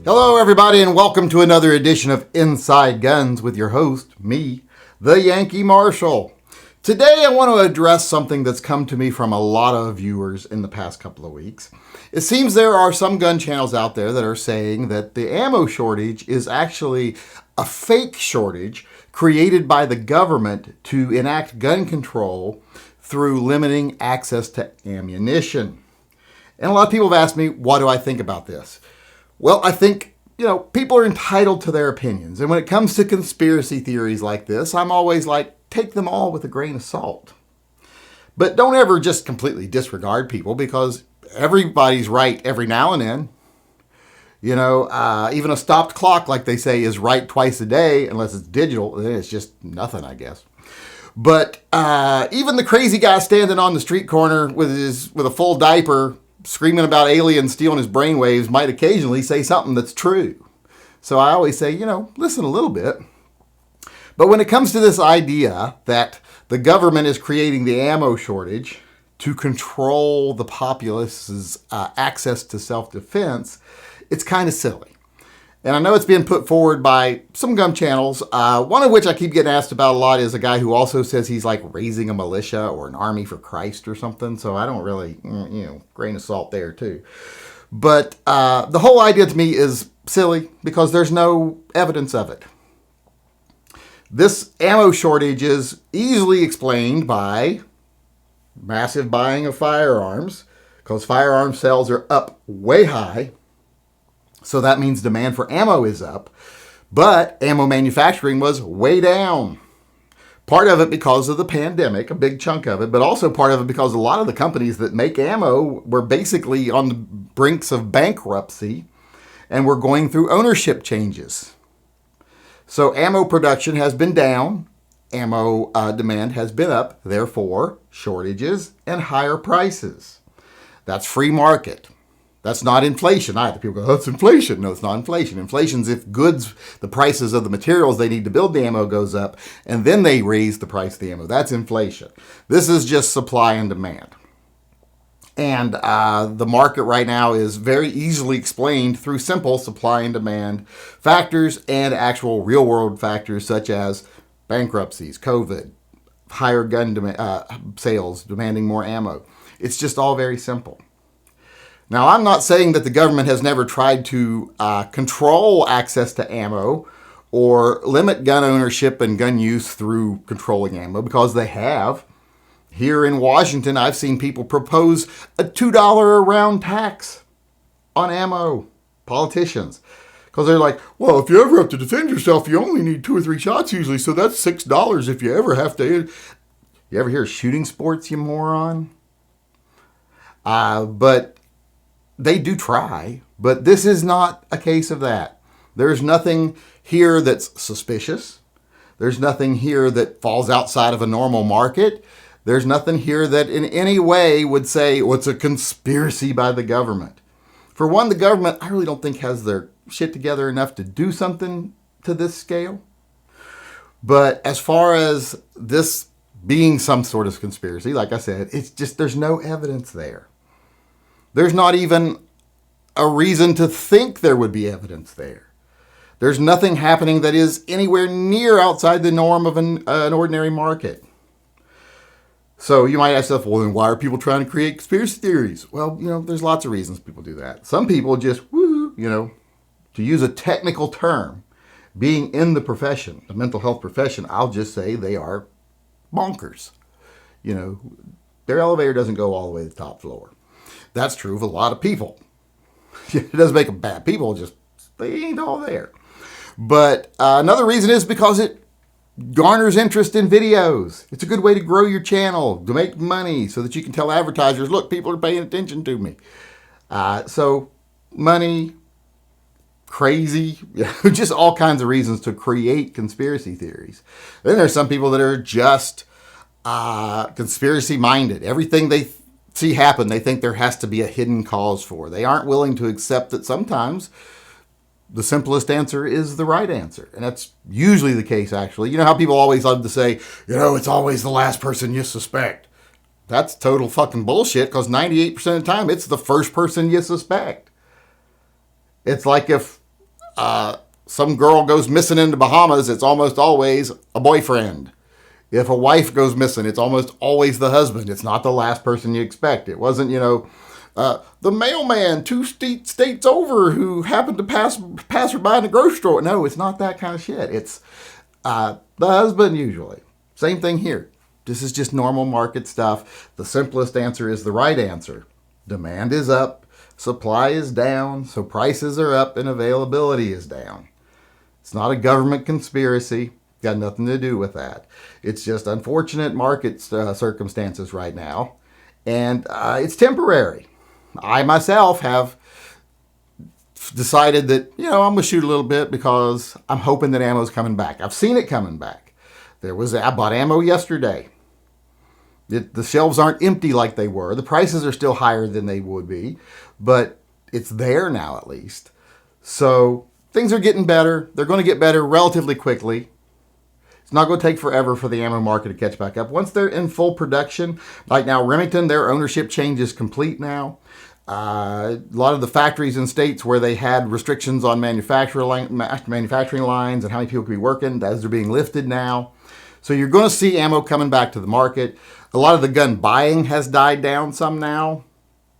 Hello, everybody, and welcome to another edition of Inside Guns with your host, me, the Yankee Marshal. Today, I want to address something that's come to me from a lot of viewers in the past couple of weeks. It seems there are some gun channels out there that are saying that the ammo shortage is actually a fake shortage created by the government to enact gun control through limiting access to ammunition. And a lot of people have asked me, what do I think about this? Well, I think, people are entitled to their opinions. And when it comes to conspiracy theories like this, I'm always like, take them all with a grain of salt. But don't ever just completely disregard people, because everybody's right every now and then. Even a stopped clock, like they say, is right twice a day, unless it's digital. Then it's just nothing, I guess. But even the crazy guy standing on the street corner with a full diaper, screaming about aliens stealing his brainwaves, might occasionally say something that's true. So I always say, listen a little bit. But when it comes to this idea that the government is creating the ammo shortage to control the populace's access to self-defense, it's kind of silly. And I know it's being put forward by some gun channels, one of which I keep getting asked about a lot is a guy who also says he's like raising a militia or an army for Christ or something. So I don't really, grain of salt there too. But the whole idea to me is silly because there's no evidence of it. This ammo shortage is easily explained by massive buying of firearms, because firearm sales are up way high. So that means demand for ammo is up, but ammo manufacturing was way down. Part of it because of the pandemic, a big chunk of it, but also part of it because a lot of the companies that make ammo were basically on the brinks of bankruptcy and were going through ownership changes. So ammo production has been down, ammo demand has been up, therefore shortages and higher prices. That's free market. That's not inflation either. People go, that's inflation. No, it's not inflation. Inflation's if goods, the prices of the materials they need to build the ammo goes up, and then they raise the price of the ammo. That's inflation. This is just supply and demand. And the market right now is very easily explained through simple supply and demand factors and actual real-world factors such as bankruptcies, COVID, higher gun sales, demanding more ammo. It's just all very simple. Now, I'm not saying that the government has never tried to control access to ammo or limit gun ownership and gun use through controlling ammo, because they have. Here in Washington, I've seen people propose a $2 a round tax on ammo, politicians. Because they're like, well, if you ever have to defend yourself, you only need 2 or 3 shots usually, so that's $6 if you ever have to. You ever hear of shooting sports, you moron? But they do try, but this is not a case of that. There's nothing here that's suspicious. There's nothing here that falls outside of a normal market. There's nothing here that in any way would say, well, it's a conspiracy by the government. For one, the government, I really don't think has their shit together enough to do something to this scale. But as far as this being some sort of conspiracy, like I said, it's just, there's no evidence there. There's not even a reason to think there would be evidence there. There's nothing happening that is anywhere near outside the norm of an ordinary market. So you might ask yourself, well, then why are people trying to create conspiracy theories? Well, there's lots of reasons people do that. Some people just, to use a technical term, being in the profession, the mental health profession, I'll just say they are bonkers. Their elevator doesn't go all the way to the top floor. That's true of a lot of people. It doesn't make them bad people, just they ain't all there. But another reason is because it garners interest in videos. It's a good way to grow your channel, to make money, so that you can tell advertisers, look, people are paying attention to me. So money, crazy, just all kinds of reasons to create conspiracy theories. Then there's some people that are just conspiracy minded. Everything they see happen, they think there has to be a hidden cause for. They aren't willing to accept that sometimes the simplest answer is the right answer. And that's usually the case, actually. You know how people always love to say, it's always the last person you suspect. That's total fucking bullshit, because 98% of the time, it's the first person you suspect. It's like if some girl goes missing in the Bahamas, it's almost always a boyfriend. If a wife goes missing, it's almost always the husband. It's not the last person you expect. It wasn't, the mailman 2 states over who happened to pass her by in the grocery store. No, it's not that kind of shit. It's the husband usually. Same thing here. This is just normal market stuff. The simplest answer is the right answer. Demand is up, supply is down, so prices are up and availability is down. It's not a government conspiracy. Got nothing to do with that. It's just unfortunate market circumstances right now, and it's temporary. I myself have decided that, I'm going to shoot a little bit because I'm hoping that ammo's coming back. I've seen it coming back. I bought ammo yesterday. The shelves aren't empty like they were. The prices are still higher than they would be, but it's there now at least. So things are getting better. They're going to get better relatively quickly. It's not going to take forever for the ammo market to catch back up. Once they're in full production, like now Remington, their ownership change is complete now. A lot of the factories in states where they had restrictions on manufacturing lines and how many people could be working, those are being lifted now. So you're going to see ammo coming back to the market. A lot of the gun buying has died down some now,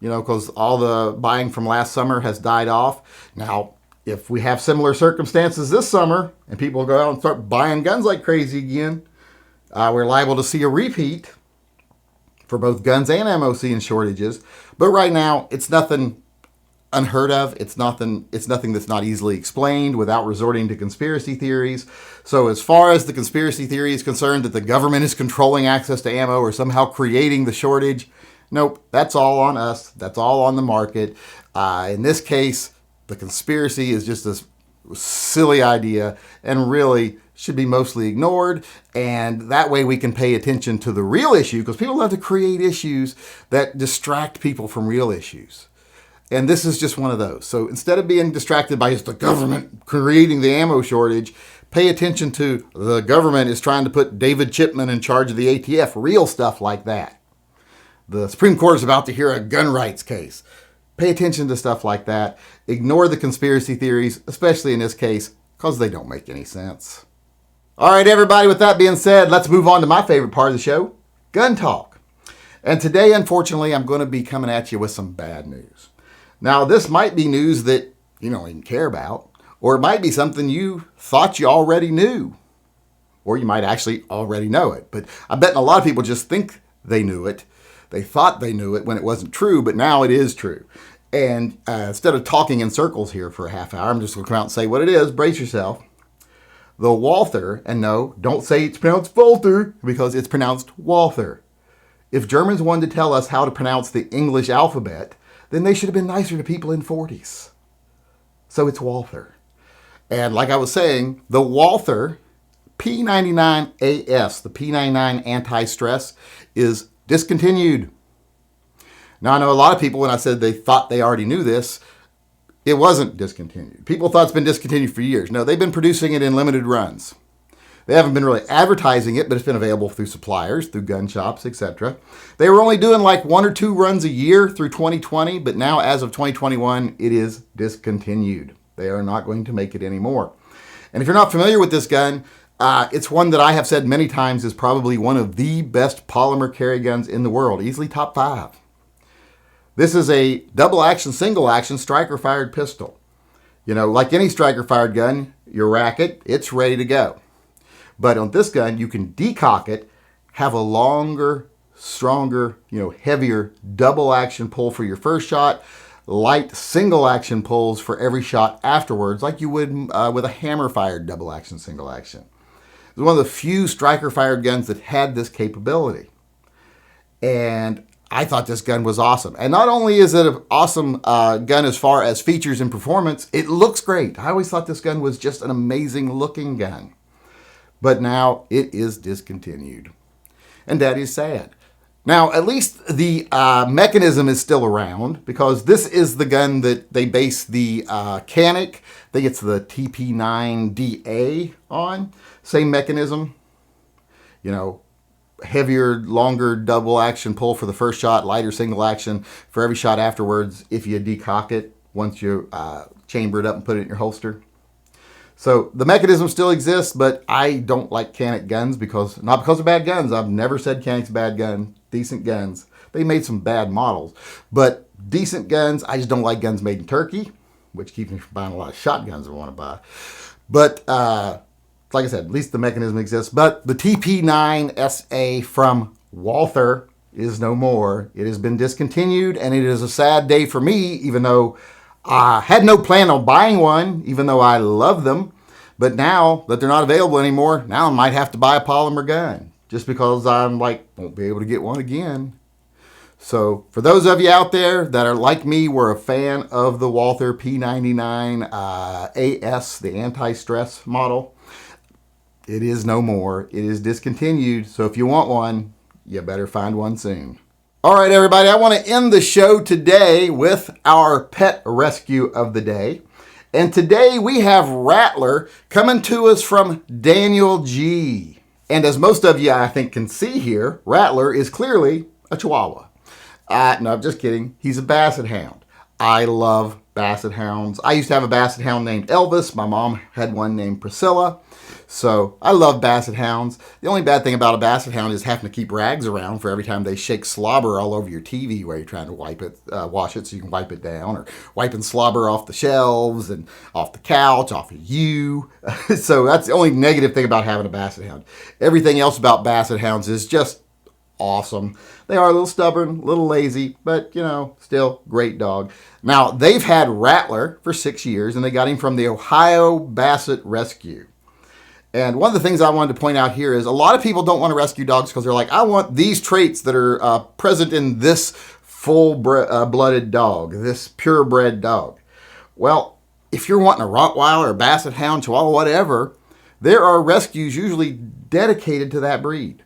because all the buying from last summer has died off. Now, if we have similar circumstances this summer and people go out and start buying guns like crazy again, we're liable to see a repeat for both guns and ammo seeing shortages. But right now, it's nothing unheard of. It's nothing that's not easily explained without resorting to conspiracy theories. So as far as the conspiracy theory is concerned that the government is controlling access to ammo or somehow creating the shortage, nope, that's all on us. That's all on the market. In this case, the conspiracy is just this silly idea and really should be mostly ignored. And that way we can pay attention to the real issue, because people love to create issues that distract people from real issues. And this is just one of those. So instead of being distracted by just the government creating the ammo shortage, pay attention to the government is trying to put David Chipman in charge of the ATF, real stuff like that. The Supreme Court is about to hear a gun rights case. Pay attention to stuff like that. Ignore the conspiracy theories, especially in this case, because they don't make any sense. All right, everybody, with that being said, let's move on to my favorite part of the show, gun talk. And today, unfortunately, I'm going to be coming at you with some bad news. Now, this might be news that you don't even care about, or it might be something you thought you already knew, or you might actually already know it. But I bet a lot of people just think they knew it. They thought they knew it when it wasn't true, but now it is true. And instead of talking in circles here for a half hour, I'm just going to come out and say what it is. Brace yourself. The Walther, and no, don't say it's pronounced Walther, because it's pronounced Walther. If Germans wanted to tell us how to pronounce the English alphabet, then they should have been nicer to people in 40s. So it's Walther. And like I was saying, the Walther P99AS, the P99 anti-stress, is discontinued. Now, I know a lot of people, when I said they thought they already knew this, it wasn't discontinued. People thought it's been discontinued for years. No, they've been producing it in limited runs. They haven't been really advertising it, but it's been available through suppliers, through gun shops, etc. They were only doing like 1 or 2 runs a year through 2020, but now as of 2021, it is discontinued. They are not going to make it anymore. And if you're not familiar with this gun, it's one that I have said many times is probably one of the best polymer carry guns in the world, easily top 5. This is a double action, single action striker fired pistol. Like any striker fired gun, you rack it, it's ready to go. But on this gun, you can decock it, have a longer, stronger, heavier double action pull for your first shot, light single action pulls for every shot afterwards, like you would with a hammer fired double action, single action. It's one of the few striker fired guns that had this capability. And I thought this gun was awesome. And not only is it an awesome gun as far as features and performance, it looks great. I always thought this gun was just an amazing looking gun. But now it is discontinued. And that is sad. Now, at least the mechanism is still around, because this is the gun that they base the Canic, I think it's the TP9DA on. Same mechanism. Heavier, longer double action pull for the first shot, lighter single action for every shot afterwards if you decock it once you chamber it up and put it in your holster. So the mechanism still exists, but I don't like Canik guns not because of bad guns. I've never said Canik's a bad gun. Decent guns. They made some bad models, but decent guns. I just don't like guns made in Turkey, which keeps me from buying a lot of shotguns I want to buy. But like I said, at least the mechanism exists. But the TP9SA from Walther is no more. It has been discontinued, and it is a sad day for me, even though I had no plan on buying one, even though I love them. But now that they're not available anymore, now I might have to buy a polymer gun just because I'm like, won't be able to get one again. So for those of you out there that are like me, were a fan of the Walther P99 AS, the anti-stress model, it is no more. It is discontinued. So if you want one, you better find one soon. All right, everybody, I want to end the show today with our pet rescue of the day. And today we have Rattler coming to us from Daniel G. And as most of you, I think, can see here, Rattler is clearly a Chihuahua. No, I'm just kidding. He's a Basset Hound. I love Basset Hounds. I used to have a Basset Hound named Elvis. My mom had one named Priscilla. So I love Basset Hounds. The only bad thing about a Basset Hound is having to keep rags around for every time they shake slobber all over your TV while you're trying to wash it so you can wipe it down, or wiping slobber off the shelves and off the couch, off of you. So that's the only negative thing about having a Basset Hound. Everything else about Basset Hounds is just awesome. They are a little stubborn, a little lazy, but, still great dog. Now, they've had Rattler for 6 years, and they got him from the Ohio Basset Rescue. And one of the things I wanted to point out here is a lot of people don't want to rescue dogs because they're like, I want these traits that are present in this full-blooded dog, this purebred dog. Well, if you're wanting a Rottweiler or Basset Hound, Chihuahua, whatever, there are rescues usually dedicated to that breed.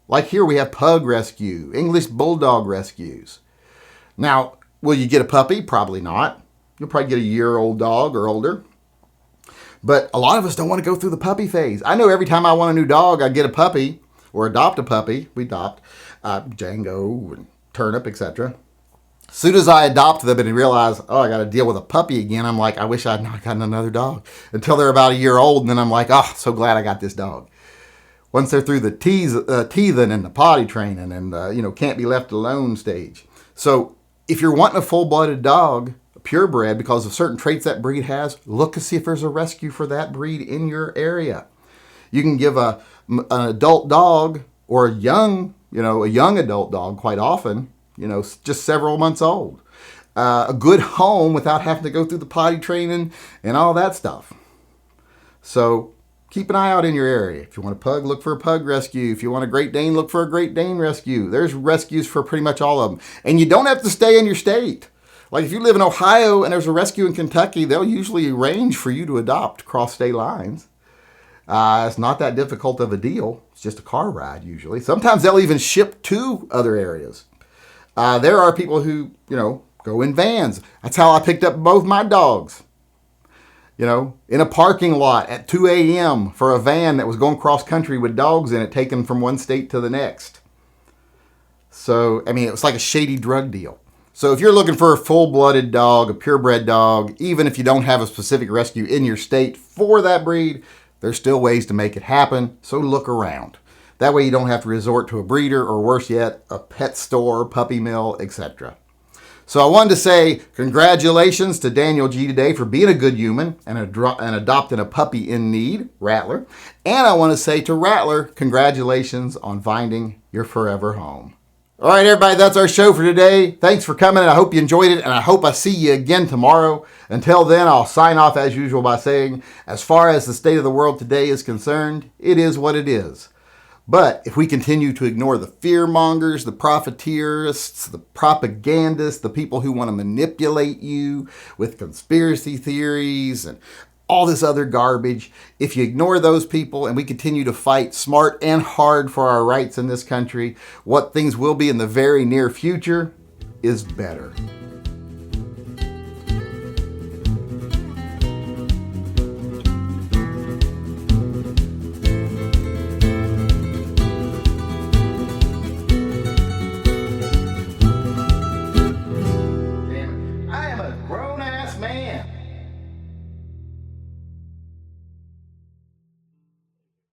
Like here we have Pug Rescue, English Bulldog Rescues. Now, will you get a puppy? Probably not. You'll probably get a year-old dog or older. But a lot of us don't want to go through the puppy phase. I know every time I want a new dog, I get a puppy or adopt a puppy. We adopt Django and Turnip, etc. As soon as I adopt them and realize, I got to deal with a puppy again, I'm like, I wish I'd not gotten another dog. Until they're about a year old, and then I'm like, so glad I got this dog. Once they're through the teething and the potty training and, can't be left alone stage. So if you're wanting a full-blooded dog, purebred, because of certain traits that breed has, look to see if there's a rescue for that breed in your area. You can give an adult dog, or a young adult dog quite often, just several months old, a good home without having to go through the potty training and all that stuff. So keep an eye out in your area. If you want a pug, look for a pug rescue. If you want a Great Dane, look for a Great Dane rescue. There's rescues for pretty much all of them. And you don't have to stay in your state. Like if you live in Ohio and there's a rescue in Kentucky, they'll usually arrange for you to adopt across state lines. It's not that difficult of a deal. It's just a car ride usually. Sometimes they'll even ship to other areas. There are people who, go in vans. That's how I picked up both my dogs. In a parking lot at 2 a.m. for a van that was going cross country with dogs in it, taken from one state to the next. So, it was like a shady drug deal. So if you're looking for a full-blooded dog, a purebred dog, even if you don't have a specific rescue in your state for that breed, there's still ways to make it happen. So look around. That way you don't have to resort to a breeder, or worse yet, a pet store, puppy mill, etc. So I wanted to say congratulations to Daniel G today for being a good human and adopting a puppy in need, Rattler. And I want to say to Rattler, congratulations on finding your forever home. All right, everybody, that's our show for today. Thanks for coming. I hope you enjoyed it, and I hope I see you again tomorrow. Until then, I'll sign off as usual by saying, as far as the state of the world today is concerned, it is what it is. But if we continue to ignore the fearmongers, the profiteers, the propagandists, the people who want to manipulate you with conspiracy theories and all this other garbage, if you ignore those people and we continue to fight smart and hard for our rights in this country, what things will be in the very near future is better.